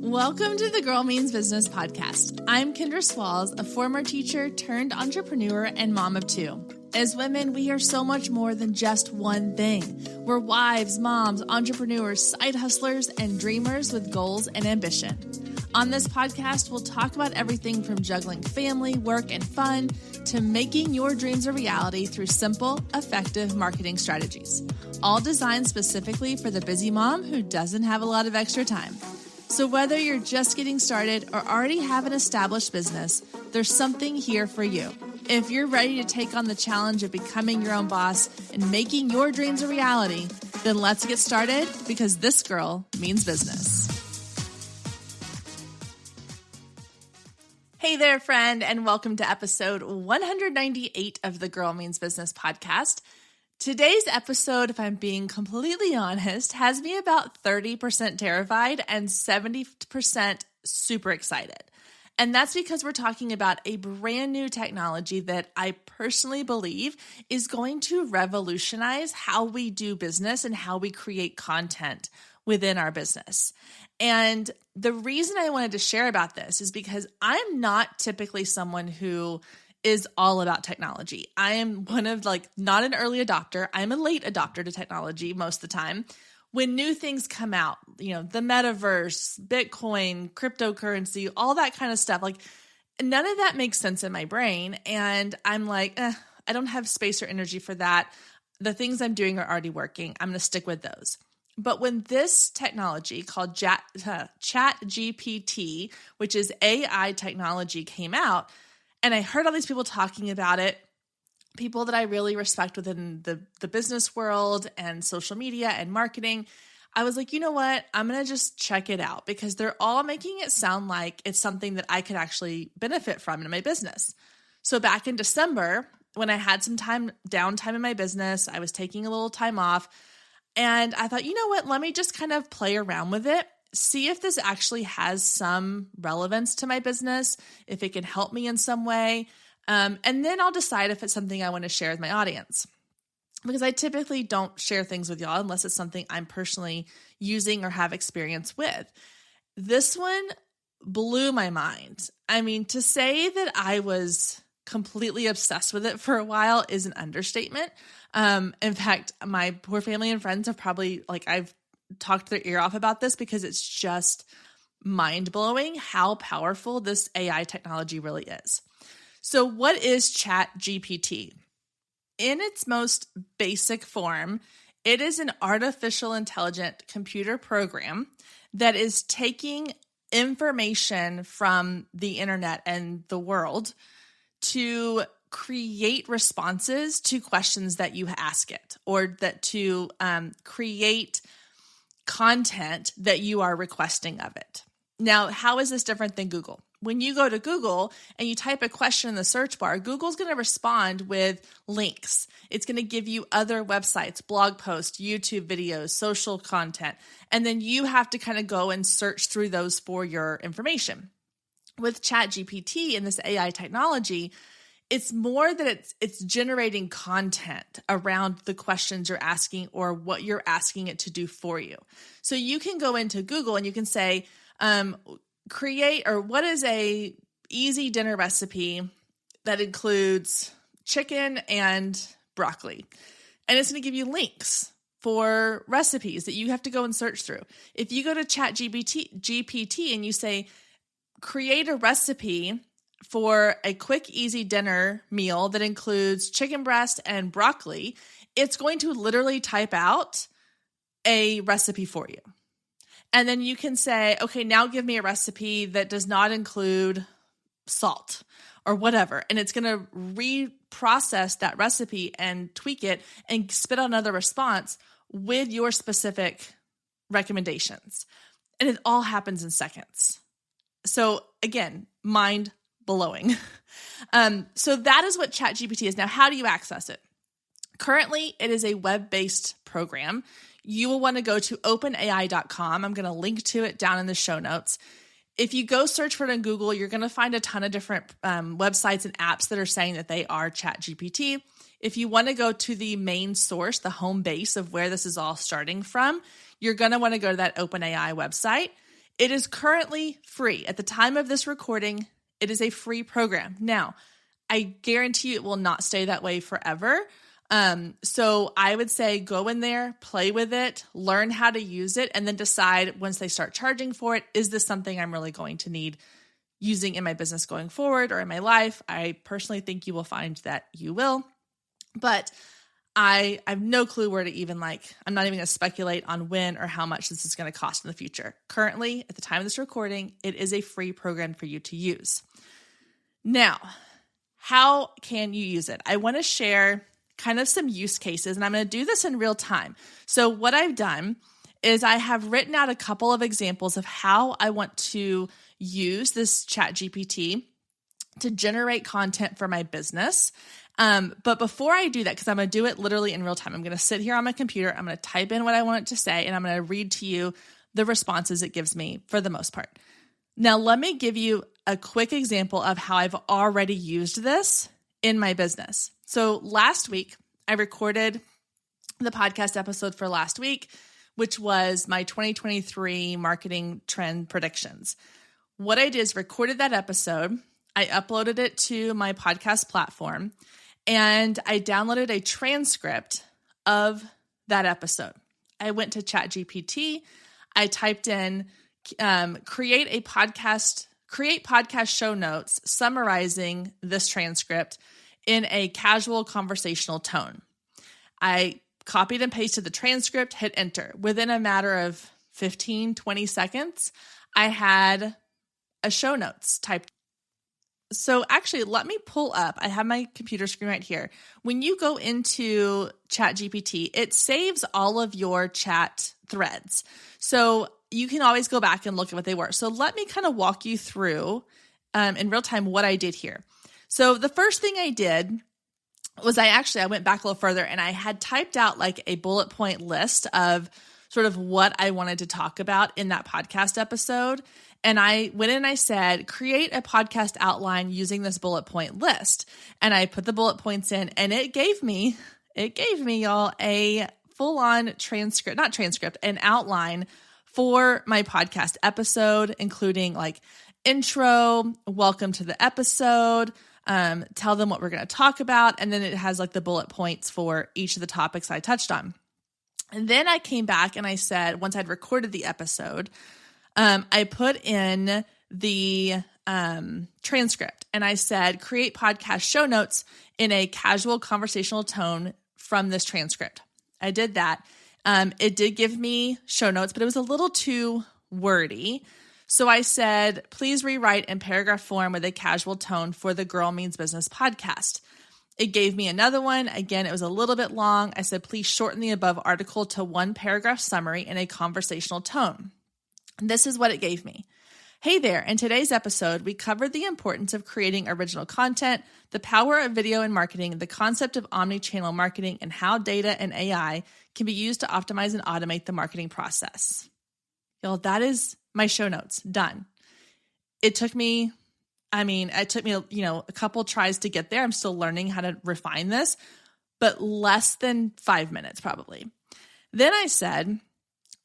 Welcome to the Girl Means Business podcast. I'm Kendra Swalls, a former teacher turned entrepreneur and mom of two. As women, we are so much more than just one thing. We're wives, moms, entrepreneurs, side hustlers, and dreamers with goals and ambition. On this podcast, we'll talk about everything from juggling family, work, and fun to making your dreams a reality through simple, effective marketing strategies, all designed specifically for the busy mom who doesn't have a lot of extra time. So whether you're just getting started or already have an established business, there's something here for you. If you're ready to take on the challenge of becoming your own boss and making your dreams a reality, then let's get started because this girl means business. Hey there, friend, and welcome to episode 198 of the Girl Means Business podcast. Today's episode, if I'm being completely honest, has me about 30% terrified and 70% super excited. And that's because we're talking about a brand new technology that I personally believe is going to revolutionize how we do business and how we create content within our business. And the reason I wanted to share about this is because I'm not typically someone who is all about technology. I am not an early adopter. I'm a late adopter to technology most of the time. When new things come out, the metaverse, Bitcoin, cryptocurrency, all that kind of stuff, none of that makes sense in my brain. And I'm like, I don't have space or energy for that. The things I'm doing are already working. I'm going to stick with those. But when this technology called ChatGPT, which is AI technology, came out, and I heard all these people talking about it, people that I really respect within the business world and social media and marketing, I was like, you know what? I'm going to just check it out because they're all making it sound like it's something that I could actually benefit from in my business. So back in December, when I had some downtime in my business, I was taking a little time off, and I thought, you know what? Let me just kind of play around with it. See if this actually has some relevance to my business, if it can help me in some way. And then I'll decide if it's something I want to share with my audience. Because I typically don't share things with y'all unless it's something I'm personally using or have experience with. This one blew my mind. I mean, to say that I was completely obsessed with it for a while is an understatement. In fact, my poor family and friends have probably, I've talked their ear off about this because it's just mind-blowing how powerful this AI technology really is. So what is ChatGPT? In its most basic form, it is an artificial intelligent computer program that is taking information from the internet and the world to create responses to questions that you ask it, or that to create content that you are requesting of it. Now, how is this different than Google? When you go to Google and you type a question in the search bar, Google's going to respond with links. It's going to give you other websites, blog posts, YouTube videos, social content, and then you have to kind of go and search through those for your information. With ChatGPT and this AI technology, it's more that it's generating content around the questions you're asking or what you're asking it to do for you. So you can go into Google and you can say, what is a easy dinner recipe that includes chicken and broccoli? And it's going to give you links for recipes that you have to go and search through. If you go to ChatGPT and you say, create a recipe for a quick, easy dinner meal that includes chicken breast and broccoli, it's going to literally type out a recipe for you. And then you can say, okay, now give me a recipe that does not include salt or whatever. And it's going to reprocess that recipe and tweak it and spit out another response with your specific recommendations. And it all happens in seconds. So again, mind blowing. So that is what ChatGPT is. Now, how do you access it? Currently, it is a web-based program. You will want to go to openai.com. I'm going to link to it down in the show notes. If you go search for it on Google, you're going to find a ton of different websites and apps that are saying that they are ChatGPT. If you want to go to the main source, the home base of where this is all starting from, you're going to want to go to that OpenAI website. It is currently free. At the time of this recording, it is a free program. Now, I guarantee you it will not stay that way forever. So I would say go in there, play with it, learn how to use it, and then decide once they start charging for it, is this something I'm really going to need using in my business going forward or in my life? I personally think you will find that you will, but I have no clue where to even I'm not even going to speculate on when or how much this is going to cost in the future. Currently, at the time of this recording, it is a free program for you to use. Now, how can you use it? I want to share kind of some use cases, and I'm going to do this in real time. So what I've done is I have written out a couple of examples of how I want to use this ChatGPT to generate content for my business. But before I do that, because I'm going to do it literally in real time, I'm going to sit here on my computer, I'm going to type in what I want it to say, and I'm going to read to you the responses it gives me for the most part. Now, let me give you a quick example of how I've already used this in my business. So last week, I recorded the podcast episode for last week, which was my 2023 marketing trend predictions. What I did is recorded that episode, I uploaded it to my podcast platform, and I downloaded a transcript of that episode. I went to ChatGPT, I typed in create podcast show notes summarizing this transcript in a casual conversational tone. I copied and pasted the transcript, hit enter. Within a matter of 15, 20 seconds, I had a show notes typed. So actually, let me pull up. I have my computer screen right here. When you go into ChatGPT, it saves all of your chat threads. So you can always go back and look at what they were. So let me kind of walk you through in real time what I did here. So the first thing I did was I went back a little further, and I had typed out a bullet point list of sort of what I wanted to talk about in that podcast episode. And I went in and I said, create a podcast outline using this bullet point list. And I put the bullet points in, and it gave me y'all a full-on an outline for my podcast episode, including intro, welcome to the episode, tell them what we're going to talk about. And then it has the bullet points for each of the topics I touched on. And then I came back and I said, once I'd recorded the episode, I put in the transcript, and I said, create podcast show notes in a casual conversational tone from this transcript. I did that. It did give me show notes, but it was a little too wordy. So I said, please rewrite in paragraph form with a casual tone for the Girl Means Business podcast. It gave me another one. Again, it was a little bit long. I said, please shorten the above article to one paragraph summary in a conversational tone. And this is what it gave me. Hey there, in today's episode, we covered the importance of creating original content, the power of video and marketing, the concept of omni-channel marketing, and how data and AI can be used to optimize and automate the marketing process. Y'all, that is my show notes. Done. It took me a couple tries to get there. I'm still learning how to refine this, but less than 5 minutes probably. Then I said,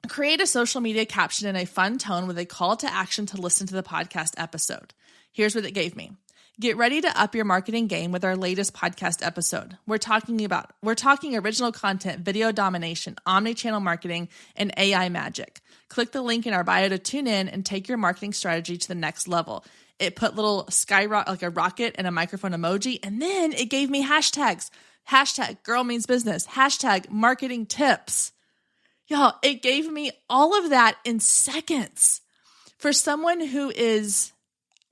create a social media caption in a fun tone with a call to action to listen to the podcast episode. Here's what it gave me. Get ready to up your marketing game with our latest podcast episode. We're talking original content, video domination, omni-channel marketing, and AI magic. Click the link in our bio to tune in and take your marketing strategy to the next level. It put little skyrocket, a rocket and a microphone emoji, and then it gave me hashtags. Hashtag Girl Means Business. Hashtag marketing tips. Y'all, it gave me all of that in seconds. For someone who is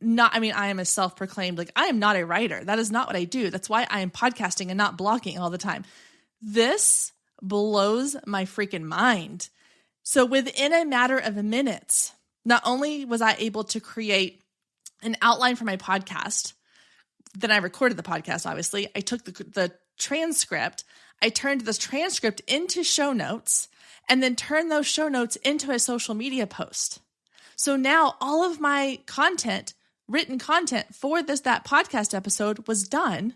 not, I am a self-proclaimed, I am not a writer. That is not what I do. That's why I am podcasting and not blogging all the time. This blows my freaking mind. So within a matter of minutes, not only was I able to create an outline for my podcast, then I recorded the podcast, obviously. I took the transcript, I turned this transcript into show notes, and then turned those show notes into a social media post. So now all of my content, written content for that podcast episode was done,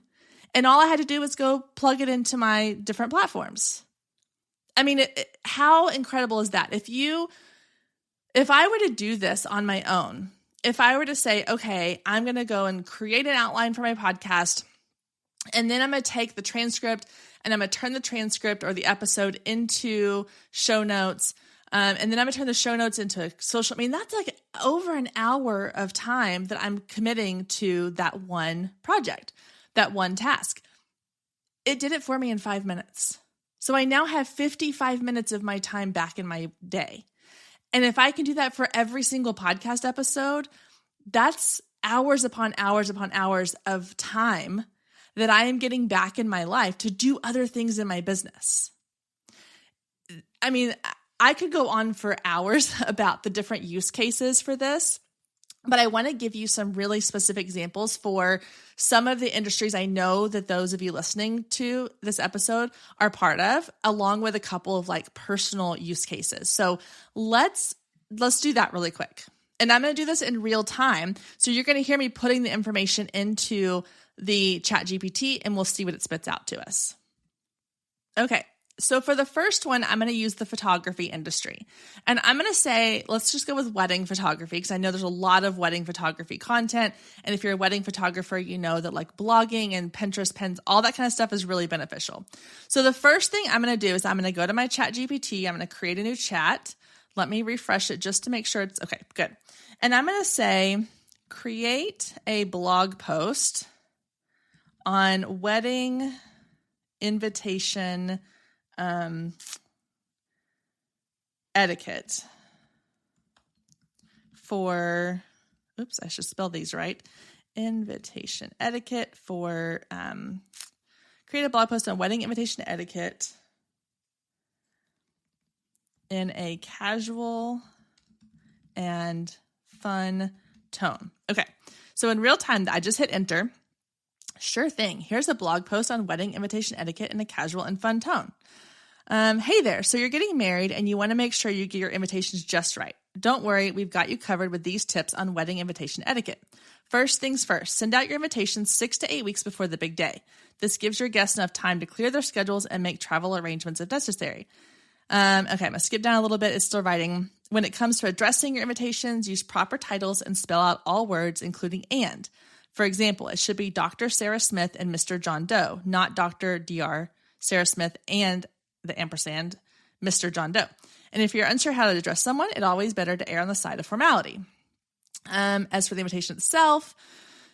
and all I had to do was go plug it into my different platforms. How incredible is that? If you If I were to do this on my own, if I were to say, okay, I'm going to go and create an outline for my podcast, and then I'm going to take the transcript and I'm going to turn the transcript or the episode into show notes. And then I'm going to turn the show notes into social. I mean, that's like over an hour of time that I'm committing to that one project, that one task. It did it for me in 5 minutes. So I now have 55 minutes of my time back in my day. And if I can do that for every single podcast episode, that's hours upon hours upon hours of time that I am getting back in my life to do other things in my business. I mean, I could go on for hours about the different use cases for this, but I want to give you some really specific examples for some of the industries I know that those of you listening to this episode are part of, along with a couple of like personal use cases. So let's do that really quick. And I'm going to do this in real time. So you're going to hear me putting the information into the ChatGPT and we'll see what it spits out to us. Okay. So for the first one, I'm going to use the photography industry. And I'm going to say, let's just go with wedding photography because I know there's a lot of wedding photography content. And if you're a wedding photographer, you know that like blogging and Pinterest pins, all that kind of stuff is really beneficial. So the first thing I'm going to do is I'm going to go to my ChatGPT. I'm going to create a new chat. Let me refresh it just to make sure it's okay. Good. And I'm going to say, create a blog post on wedding invitation etiquette for, oops, I should spell these right. Invitation etiquette for, create a blog post on wedding invitation etiquette in a casual and fun tone. Okay. So in real time, I just hit enter. Sure thing. Here's a blog post on wedding invitation etiquette in a casual and fun tone. Hey there. So you're getting married and you want to make sure you get your invitations just right. Don't worry. We've got you covered with these tips on wedding invitation etiquette. First things first, send out your invitations 6 to 8 weeks before the big day. This gives your guests enough time to clear their schedules and make travel arrangements if necessary. Okay, I'm going to skip down a little bit. It's still writing. When it comes to addressing your invitations, use proper titles and spell out all words, including and. For example, it should be Dr. Sarah Smith and Mr. John Doe, not Dr. Dr. Sarah Smith and the ampersand, Mr. John Doe. And if you're unsure how to address someone, it's always better to err on the side of formality. As for the invitation itself,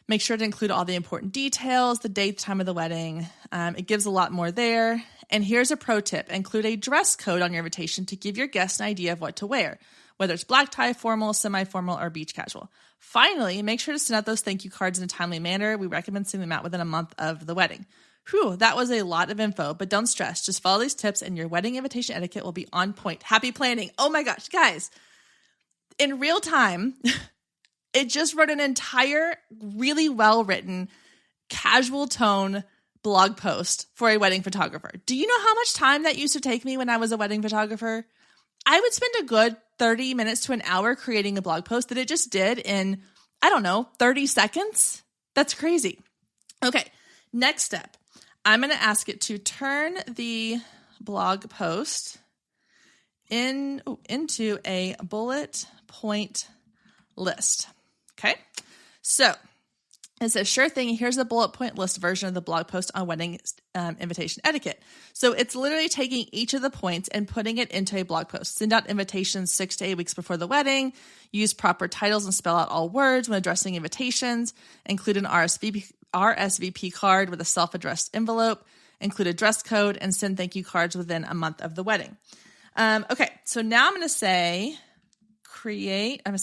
make sure to include all the important details, the date, time of the wedding. It gives a lot more there. And here's a pro tip. Include a dress code on your invitation to give your guests an idea of what to wear, whether it's black tie, formal, semi-formal, or beach casual. Finally, make sure to send out those thank you cards in a timely manner. We recommend sending them out within a month of the wedding. Whew, that was a lot of info, but don't stress. Just follow these tips and your wedding invitation etiquette will be on point. Happy planning. Oh my gosh, guys. In real time, it just wrote an entire, really well-written, casual tone blog post for a wedding photographer. Do you know how much time that used to take me when I was a wedding photographer? I would spend a good 30 minutes to an hour creating a blog post that it just did in, 30 seconds. That's crazy. Okay, next step. I'm going to ask it to turn the blog post into a bullet point list. Okay, so it says, sure thing, here's a bullet point list version of the blog post on wedding invitation etiquette. So it's literally taking each of the points and putting it into a blog post. Send out invitations 6 to 8 weeks before the wedding. Use proper titles and spell out all words when addressing invitations. Include an RSVP card with a self-addressed envelope. Include a dress code and send thank you cards within a month of the wedding. Okay, so now I'm going to say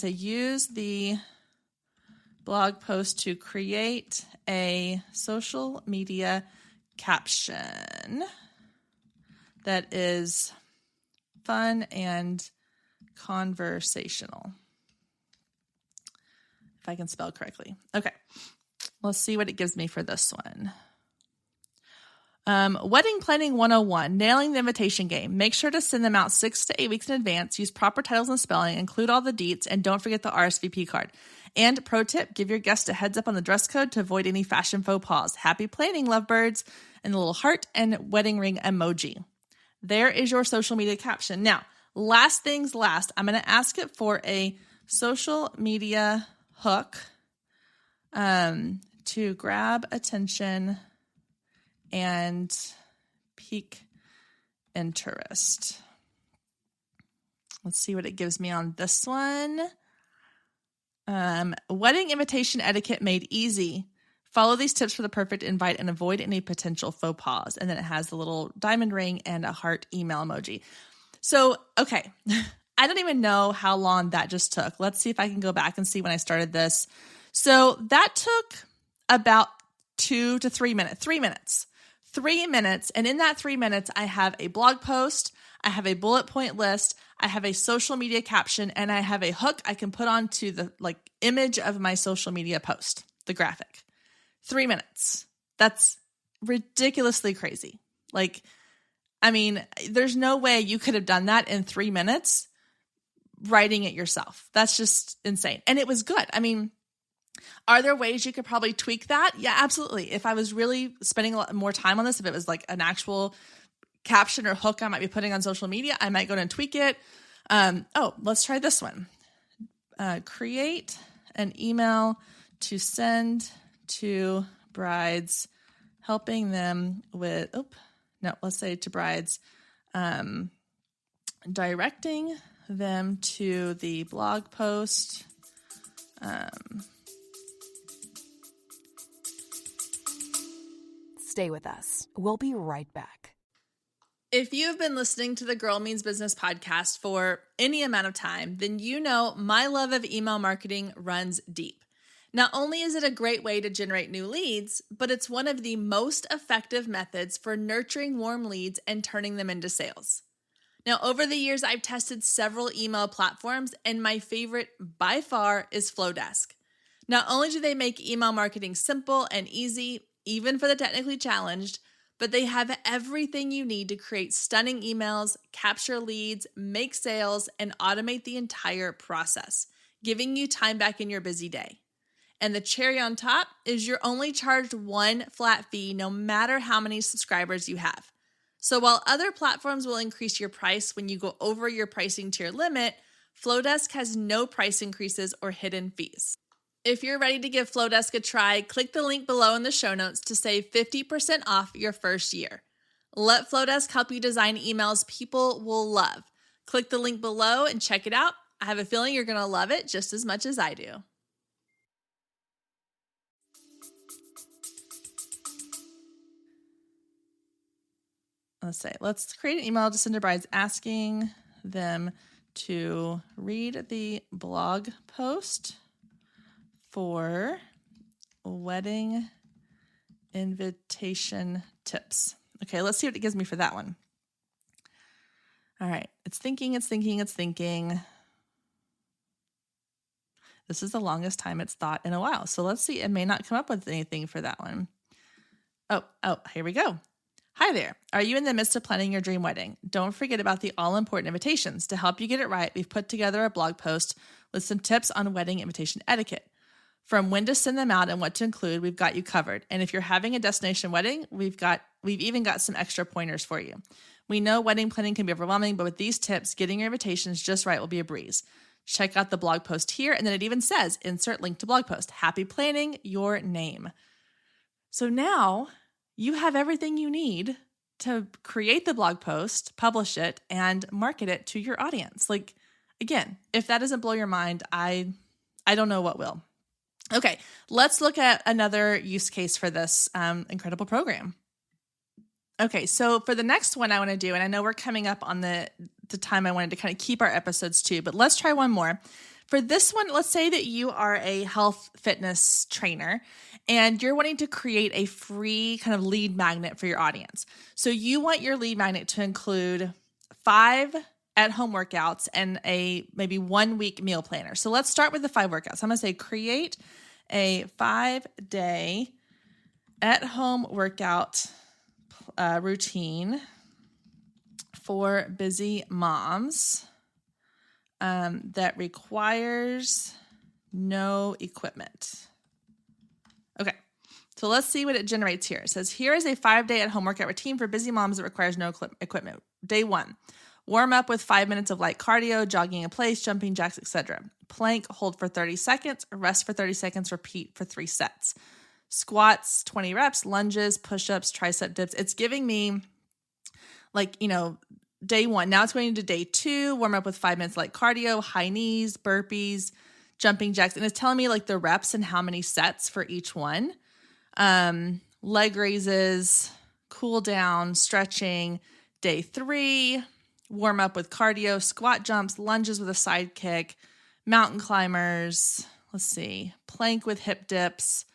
use the blog post to create a social media caption that is fun and conversational. If I can spell correctly. Okay, let's see what it gives me for this one. Wedding Planning 101, Nailing the Invitation Game. Make sure to send them out 6 to 8 weeks in advance. Use proper titles and spelling. Include all the deets. And don't forget the RSVP card. And pro tip, give your guests a heads up on the dress code to avoid any fashion faux pas. Happy planning, lovebirds. And a little heart and wedding ring emoji. There is your social media caption. Now, last things last, I'm going to ask it for a social media hook to grab attention and pique interest. Let's see what it gives me on this one. Wedding invitation etiquette made easy. Follow these tips for the perfect invite and avoid any potential faux pas. And then it has the little diamond ring and a heart email emoji. So, okay. I don't even know how long that just took. Let's see if I can go back and see when I started this. So that took about 2 to 3 minutes. 3 minutes. 3 minutes. And in that 3 minutes, I have a blog post, I have a bullet point list, I have a social media caption, and I have a hook I can put onto the image of my social media post, the graphic. 3 minutes. That's ridiculously crazy. There's no way you could have done that in 3 minutes writing it yourself. That's just insane. And it was good. Are there ways you could probably tweak that? Yeah, absolutely. If I was really spending a lot more time on this, if it was an actual caption or hook I might be putting on social media, I might go and tweak it. Let's try this one. Create an email to send to brides, helping them with, let's say to brides, directing them to the blog post. Stay with us. We'll be right back. If you've been listening to the Girl Means Business podcast for any amount of time, then you know my love of email marketing runs deep. Not only is it a great way to generate new leads, but it's one of the most effective methods for nurturing warm leads and turning them into sales. Now, over the years, I've tested several email platforms, and my favorite by far is Flowdesk. Not only do they make email marketing simple and easy, even for the technically challenged, but they have everything you need to create stunning emails, capture leads, make sales, and automate the entire process, giving you time back in your busy day. And the cherry on top is you're only charged one flat fee no matter how many subscribers you have. So while other platforms will increase your price when you go over your pricing tier limit, Flowdesk has no price increases or hidden fees. If you're ready to give Flowdesk a try, click the link below in the show notes to save 50% off your first year. Let Flowdesk help you design emails people will love. Click the link below and check it out. I have a feeling you're going to love it just as much as I do. Let's create an email to send to brides asking them to read the blog post for wedding invitation tips. Okay, let's see what it gives me for that one. All right, it's thinking. This is the longest time it's thought in a while. So let's see, it may not come up with anything for that one. Oh, here we go. Hi there. Are you in the midst of planning your dream wedding? Don't forget about the all-important invitations. To help you get it right, we've put together a blog post with some tips on wedding invitation etiquette. From when to send them out and what to include, we've got you covered. And if you're having a destination wedding, we've even got some extra pointers for you. We know wedding planning can be overwhelming, but with these tips, getting your invitations just right will be a breeze. Check out the blog post here, and then it even says, insert link to blog post. Happy planning, your name. So now you have everything you need to create the blog post, publish it, and market it to your audience. Again, if that doesn't blow your mind, I don't know what will. Okay, let's look at another use case for this incredible program. Okay, so for the next one I want to do, and I know we're coming up on the time I wanted to kind of keep our episodes to, but let's try one more. For this one, let's say that you are a health fitness trainer and you're wanting to create a free kind of lead magnet for your audience. So you want your lead magnet to include 5 at-home workouts and a maybe 1-week meal planner. So let's start with the 5 workouts. I'm going to say create a 5-day at-home workout routine for busy moms that requires no equipment. Okay, so let's see what it generates here. It says, here is a 5-day at-home workout routine for busy moms that requires no equipment. Day 1, Warm up with 5 minutes of light cardio, jogging in place, jumping jacks, etc. Plank, hold for 30 seconds, rest for 30 seconds, repeat for 3 sets. Squats, 20 reps, lunges, push-ups, tricep dips. It's giving me day 1. Now it's going into day 2, warm up with 5 minutes light cardio, high knees, burpees, jumping jacks. And it's telling me the reps and how many sets for each one. Leg raises, cool down, stretching. Day 3, warm up with cardio, squat jumps, lunges with a side kick, mountain climbers. Let's see, plank with hip dips,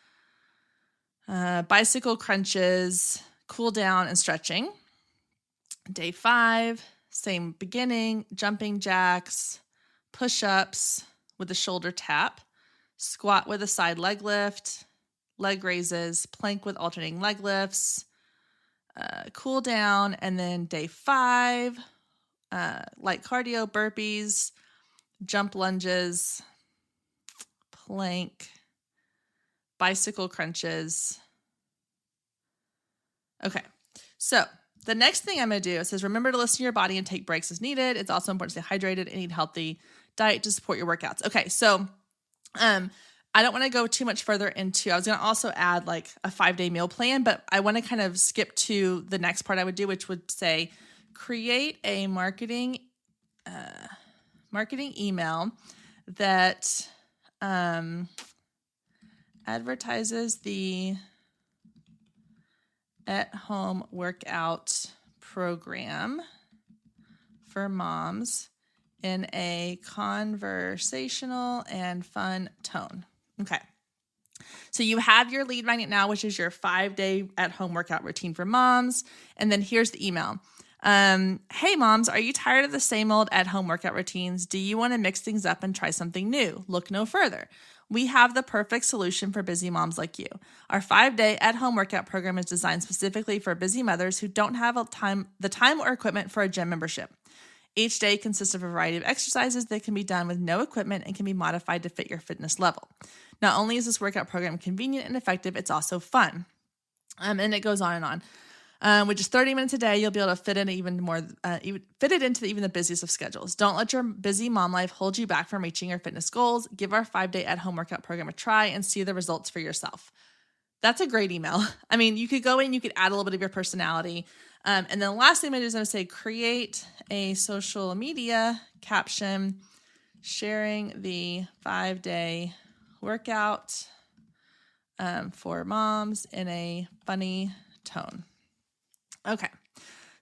bicycle crunches, cool down and stretching. Day 5, same beginning, jumping jacks, push-ups with a shoulder tap, squat with a side leg lift, leg raises, plank with alternating leg lifts, cool down. And then day 5, light cardio, burpees, jump lunges, plank, bicycle crunches. Okay, so the next thing I'm going to do, it says, remember to listen to your body and take breaks as needed. It's also important to stay hydrated and eat healthy diet to support your workouts. Okay, so I don't want to go too much further into, I was going to also add a 5-day meal plan, but I want to kind of skip to the next part I would do, which would say create a marketing email that advertises the at-home workout program for moms in a conversational and fun tone. Okay. So you have your lead magnet now, which is your 5-day at-home workout routine for moms. And then here's the email. Hey moms, are you tired of the same old at-home workout routines? Do you want to mix things up and try something new? Look no further. We have the perfect solution for busy moms like you. Our 5-day at-home workout program is designed specifically for busy mothers who don't have the time or equipment for a gym membership. Each day consists of a variety of exercises that can be done with no equipment and can be modified to fit your fitness level. Not only is this workout program convenient and effective, it's also fun. And it goes on and on. With just 30 minutes a day, you'll be able to fit it into even the busiest of schedules. Don't let your busy mom life hold you back from reaching your fitness goals. Give our 5-day at-home workout program a try and see the results for yourself. That's a great email. I mean, you could go in, you could add a little bit of your personality. And then the last thing I'm going to do is I'm going to say, create a social media caption sharing the 5-day workout for moms in a funny tone. Okay,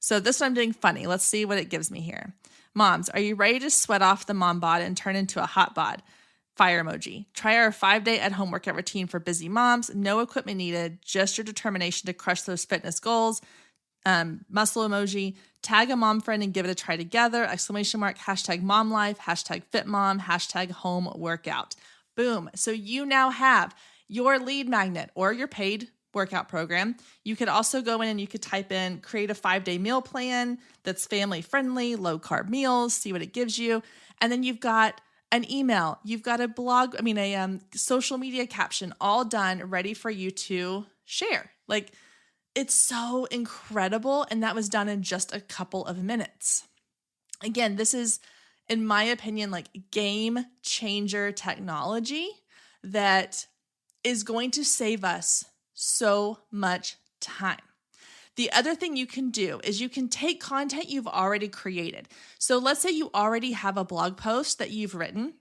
so this one I'm doing funny. Let's see what it gives me here. Moms, are you ready to sweat off the mom bod and turn into a hot bod? Fire emoji. Try our 5-day at-home workout routine for busy moms. No equipment needed, just your determination to crush those fitness goals. Muscle emoji. Tag a mom friend and give it a try together. !! Hashtag mom life. Hashtag fit mom. Hashtag home workout. Boom. So you now have your lead magnet or your paid workout program. You could also go in and you could type in, create a 5-day meal plan that's family friendly, low carb meals, see what it gives you. And then you've got an email, you've got a social media caption, all done, ready for you to share. It's so incredible. And that was done in just a couple of minutes. Again, this is, in my opinion, game changer technology that is going to save us so much time. The other thing you can do is you can take content you've already created. So let's say you already have a blog post that you've written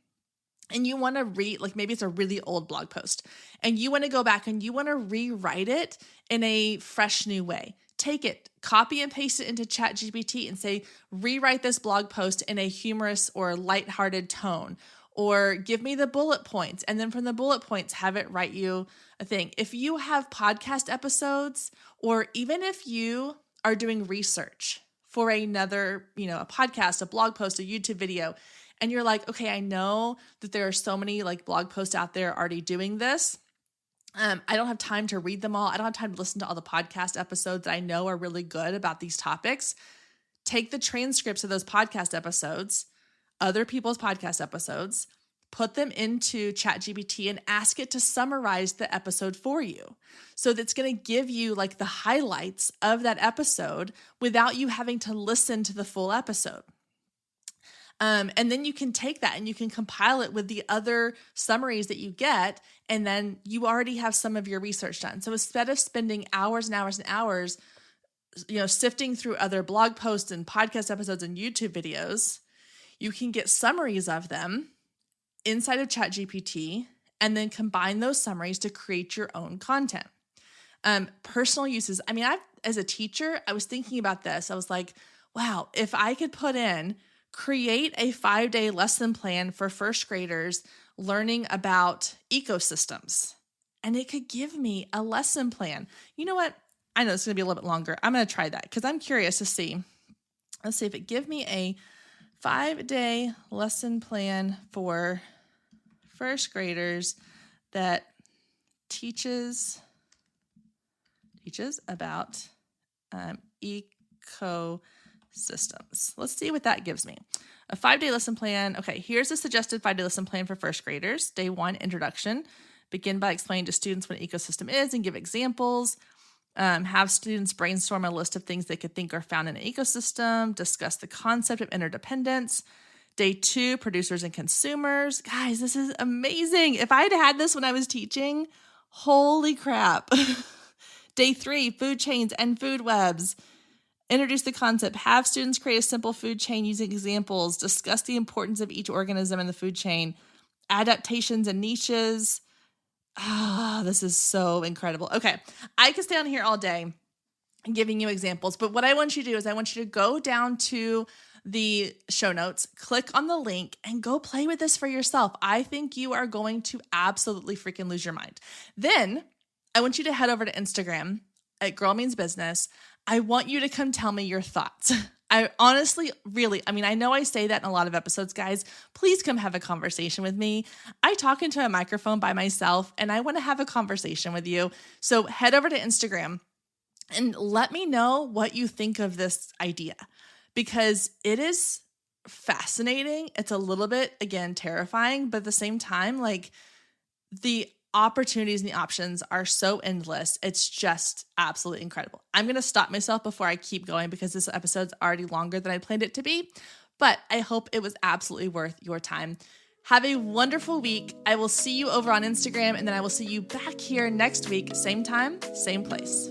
and you want to read, maybe it's a really old blog post and you want to go back and you want to rewrite it in a fresh new way. Take it, copy and paste it into ChatGPT and say, rewrite this blog post in a humorous or lighthearted tone, or give me the bullet points. And then from the bullet points, have it write you a thing. If you have podcast episodes, or even if you are doing research for another, a podcast, a blog post, a YouTube video, and you're like, okay, I know that there are so many blog posts out there already doing this. I don't have time to read them all. I don't have time to listen to all the podcast episodes that I know are really good about these topics. Take the transcripts of those podcast episodes, other people's podcast episodes, put them into ChatGPT and ask it to summarize the episode for you. So that's going to give you the highlights of that episode without you having to listen to the full episode. And then you can take that and you can compile it with the other summaries that you get, and then you already have some of your research done. So instead of spending hours and hours and hours, sifting through other blog posts and podcast episodes and YouTube videos, you can get summaries of them inside of ChatGPT and then combine those summaries to create your own content. Personal uses. I mean, as a teacher, I was thinking about this. I was like, wow, if I could create a 5-day lesson plan for first graders learning about ecosystems, and it could give me a lesson plan. You know what? I know it's going to be a little bit longer. I'm going to try that because I'm curious to see. Let's see if it gives me a 5-day lesson plan for first graders that teaches about ecosystems. Let's see what that gives me. A 5-day lesson plan. Okay, here's a suggested 5-day lesson plan for first graders. Day 1, introduction. Begin by explaining to students what an ecosystem is and give examples. Have students brainstorm a list of things they could think are found in an ecosystem. Discuss the concept of interdependence. Day 2, producers and consumers. Guys, this is amazing. If I had this when I was teaching, holy crap. Day 3, food chains and food webs. Introduce the concept. Have students create a simple food chain using examples. Discuss the importance of each organism in the food chain. Adaptations and niches. This is so incredible. Okay, I could stay on here all day giving you examples, but what I want you to do is I want you to go down to the show notes, click on the link, and go play with this for yourself. I think you are going to absolutely freaking lose your mind. Then I want you to head over to Instagram at Girl Means Business. I want you to come tell me your thoughts. I honestly, really, I know I say that in a lot of episodes, guys. Please come have a conversation with me. I talk into a microphone by myself and I want to have a conversation with you. So head over to Instagram and let me know what you think of this idea, because it is fascinating. It's a little bit, again, terrifying, but at the same time, like, the opportunities and the options are so endless. It's just absolutely incredible. I'm going to stop myself before I keep going because this episode's already longer than I planned it to be, but I hope it was absolutely worth your time. Have a wonderful week. I will see you over on Instagram, and then I will see you back here next week, same time, same place.